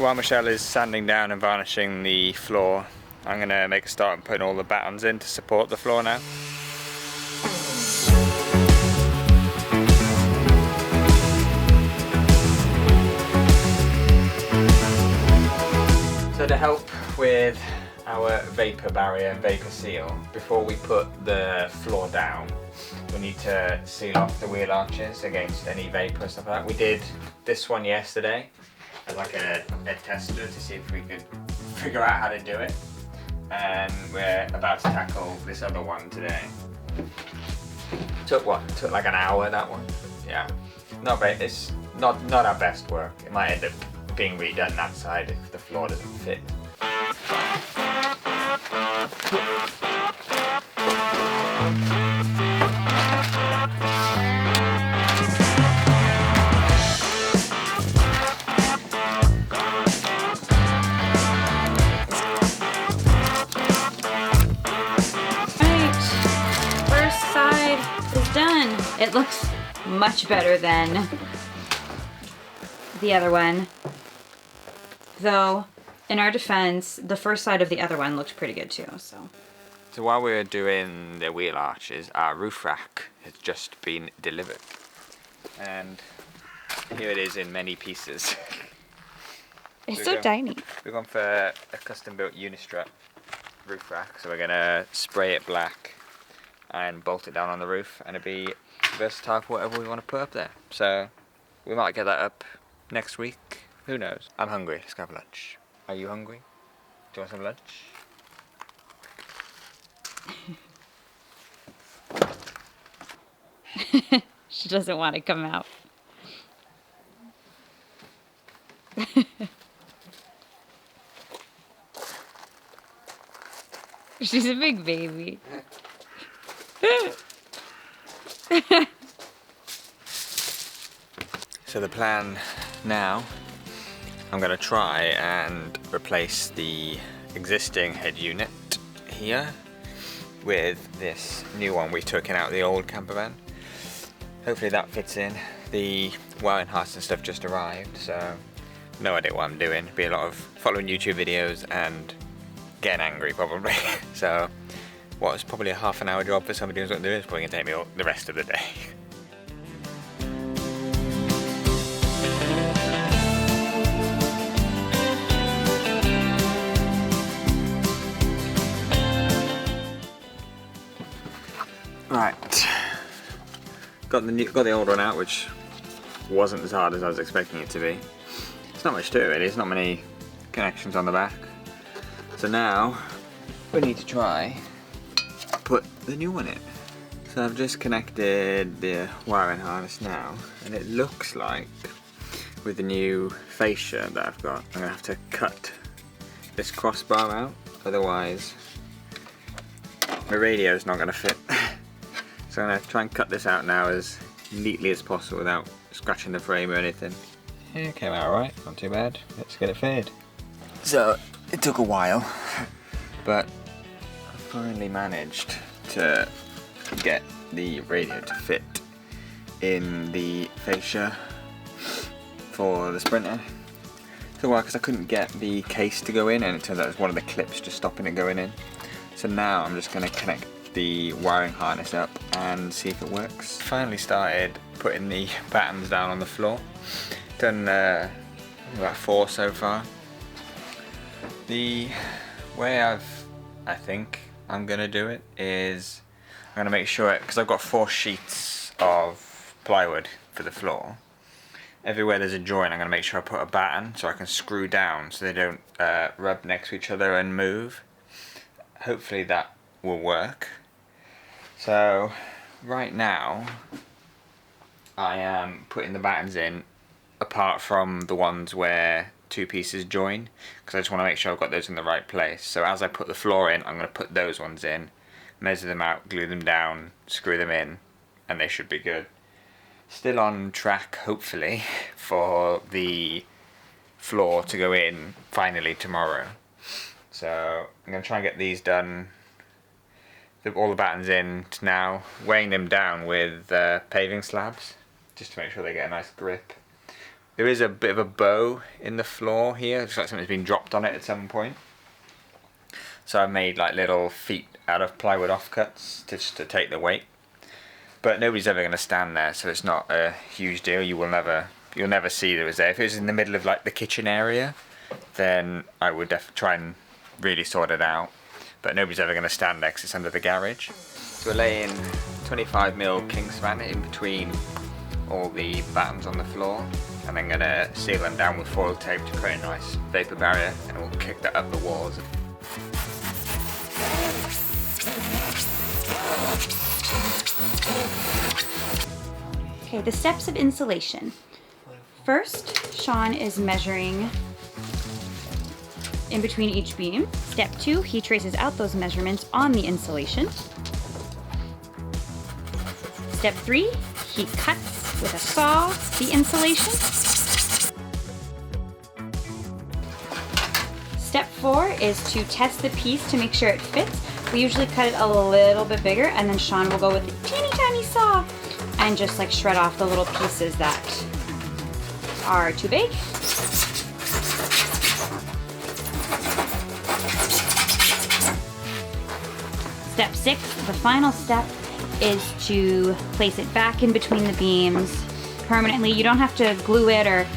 So while Mychele is sanding down and varnishing the floor, I'm going to make a start and putting all the battens in to support the floor now. So to help with our vapor barrier and vapor seal, before we put the floor down, we need to seal off the wheel arches against any vapor and stuff like that. We did this one yesterday as like a tester to see if we could figure out how to do it, and we're about to tackle this other one today. Took like an hour, that one. Yeah, not very, it's not our best work. It might end up being redone that side if the floor doesn't fit. It looks much better than the other one. Though, in our defense, the first side of the other one looked pretty good too, so. So while we're doing the wheel arches, our roof rack has just been delivered. And here it is in many pieces. It's so tiny. We've gone for a custom built Unistrut roof rack, so we're gonna spray it black and bolt it down on the roof, and it'll be versatile for whatever we want to put up there. So we might get that up next week. Who knows? I'm hungry. Let's go have lunch. Are you hungry? Do you want some lunch? She doesn't want to come out. She's a big baby. So the plan now, I'm going to try and replace the existing head unit here with this new one we took in out of the old campervan. Hopefully that fits in. The wiring harness and stuff just arrived, so no idea what I'm doing. It'll be a lot of following YouTube videos and getting angry probably. So what was probably a half an hour job for somebody who's not doing it is probably going to take me all the rest of the day. Right, got the old one out, which wasn't as hard as I was expecting it to be. It's not much to it really, there's not many connections on the back. So now we need to try put the new one in. So I've just connected the wiring harness now, and it looks like with the new fascia that I've got, I'm gonna have to cut this crossbar out, otherwise my radio's not gonna fit. So I'm gonna try and cut this out now as neatly as possible without scratching the frame or anything. Yeah, it came out alright, not too bad. Let's get it fitted. So it took a while, but I finally managed to get the radio to fit in the fascia for the Sprinter. It took a while because I couldn't get the case to go in, and it turns out it was one of the clips just stopping it going in. So now I'm just going to connect the wiring harness up and see if it works. Finally started putting the battens down on the floor. Done about 4 so far. The way I think I'm gonna do it is I'm gonna make sure, because I've got 4 sheets of plywood for the floor. Everywhere there's a joint, I'm gonna make sure I put a batten so I can screw down so they don't rub next to each other and move. Hopefully that will work. So right now I am putting the battens in apart from the ones where 2 pieces join, because I just want to make sure I've got those in the right place. So as I put the floor in, I'm going to put those ones in, measure them out, glue them down, screw them in, and they should be good. Still on track, hopefully, for the floor to go in finally tomorrow. So I'm going to try and get these done, all the battens in now, weighing them down with paving slabs, just to make sure they get a nice grip. there is a bit of a bow in the floor here. It's like something's been dropped on it at some point. So I've made like little feet out of plywood offcuts just to take the weight. But nobody's ever going to stand there, so it's not a huge deal. You'll never see that it was there. If it was in the middle of like the kitchen area, then I would try and really sort it out. But nobody's ever going to stand there because it's under the garage. So we're laying 25mm Kingspan in between all the battens on the floor, and then going to seal them down with foil tape to create a nice vapor barrier, and we'll kick that up the walls. Okay, the steps of insulation. First, Shaun is measuring in between each beam. Step 2, he traces out those measurements on the insulation. Step 3, he cuts with a saw the insulation. Step 4 is to test the piece to make sure it fits. We usually cut it a little bit bigger, and then Shaun will go with a teeny tiny saw and just like shred off the little pieces that are too big. Step 6, the final step, is to place it back in between the beams permanently. You don't have to glue it or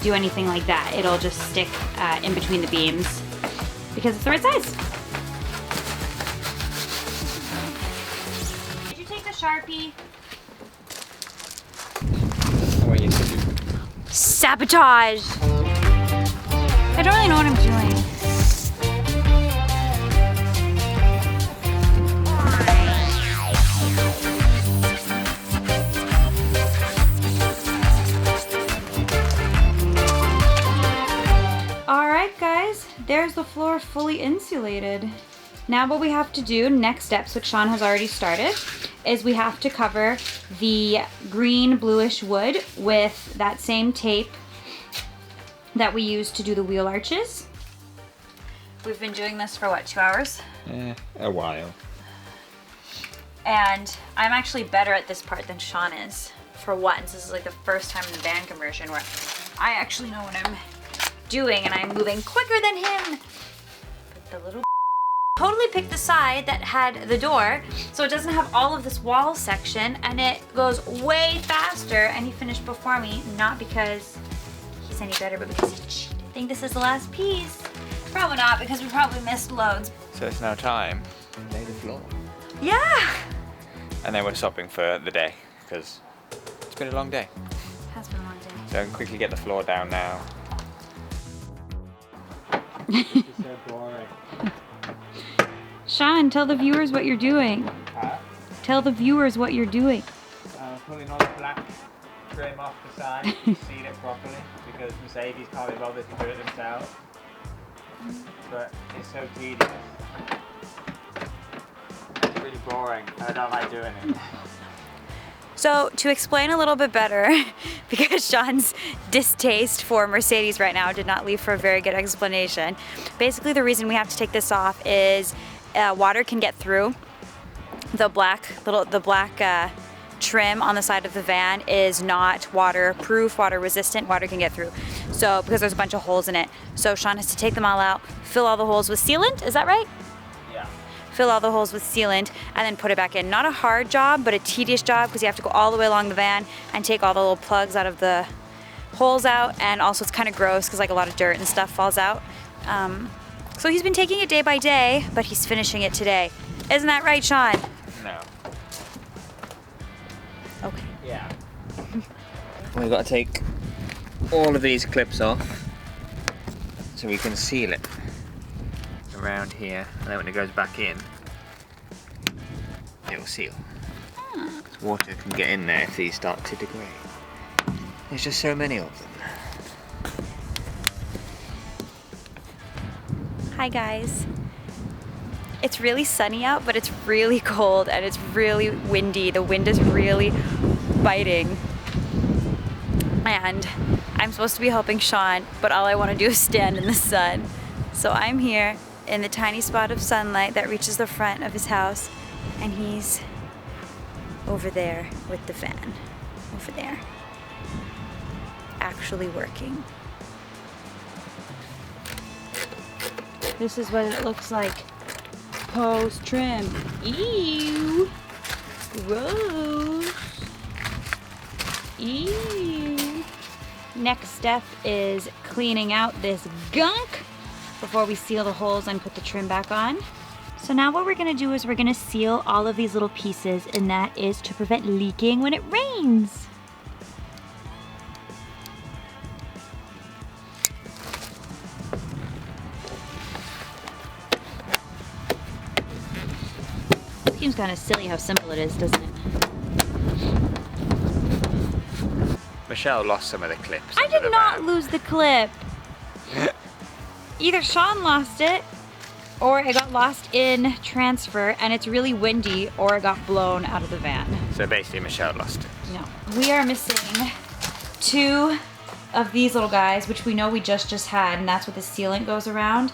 do anything like that. It'll just stick in between the beams because it's the right size. Did you take the Sharpie? What you do? Sabotage! I don't really know what I'm doing. Alright guys, there's the floor fully insulated. Now what we have to do, next steps, which Shaun has already started, is we have to cover the green bluish wood with that same tape that we used to do the wheel arches. We've been doing this for what, 2 hours? A while. And I'm actually better at this part than Shaun is. For once, this is like the first time in the van conversion where I actually know what I'm doing and I'm moving quicker than him. But the little totally picked the side that had the door, so it doesn't have all of this wall section, and it goes way faster, and he finished before me, not because he's any better, but because he cheated. I think this is the last piece. Probably not, because we probably missed loads. So it's now time to lay the floor. Yeah! And then we're stopping for the day, because it's been a long day. It has been a long day. So I can quickly get the floor down now. This is so boring. Shaun, tell the viewers what you're doing. Tell the viewers what you're doing. Pulling all the black trim off the side to seal it properly, because Mercedes can't be bothered to do it themselves. But it's so tedious. It's really boring. I don't like doing it. So to explain a little bit better, because Shaun's distaste for Mercedes right now did not leave for a very good explanation. Basically the reason we have to take this off is water can get through. The black trim on the side of the van is not waterproof, water resistant. Water can get through. So because there's a bunch of holes in it. So Shaun has to take them all out, fill all the holes with sealant, is that right? Yeah. Fill all the holes with sealant and then put it back in. Not a hard job, but a tedious job because you have to go all the way along the van and take all the little plugs out of the holes out, and also it's kind of gross because like a lot of dirt and stuff falls out. So he's been taking it day by day, but he's finishing it today. Isn't that right, Shaun? No. Okay. Yeah. We've got to take all of these clips off so we can seal it around here, and then when it goes back in, it will seal. Water can get in there if these start to degrade. There's just so many of them. Hi guys. It's really sunny out, but it's really cold and it's really windy. The wind is really biting. And I'm supposed to be helping Shaun, but all I want to do is stand in the sun. So I'm here in the tiny spot of sunlight that reaches the front of his house, and he's over there with the fan. Over there. Actually. actually working. This is what it looks like post-trim. Ew! Gross! Ew! Next step is cleaning out this gunk before we seal the holes and put the trim back on. So now what we're gonna do is we're gonna seal all of these little pieces, and that is to prevent leaking when it rains. Seems kind of silly how simple it is, doesn't it? Mychele lost some of the clips. I did not lose the clip. Either Shaun lost it, or it got lost in transfer and it's really windy, or it got blown out of the van. So basically Mychele lost it. No. We are missing 2 of these little guys, which we know we just had, and that's what the sealant goes around.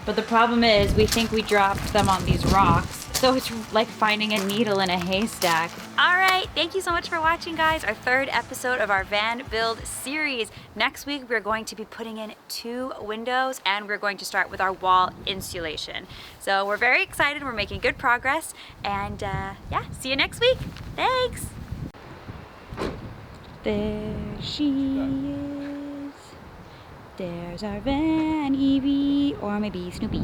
But the problem is we think we dropped them on these rocks. So it's like finding a needle in a haystack. All right, thank you so much for watching, guys. Our 3rd episode of our van build series. Next week, we're going to be putting in 2 windows, and we're going to start with our wall insulation. So we're very excited. We're making good progress. And yeah, see you next week. Thanks. There she is. There's our van, Evie, or maybe Snoopy.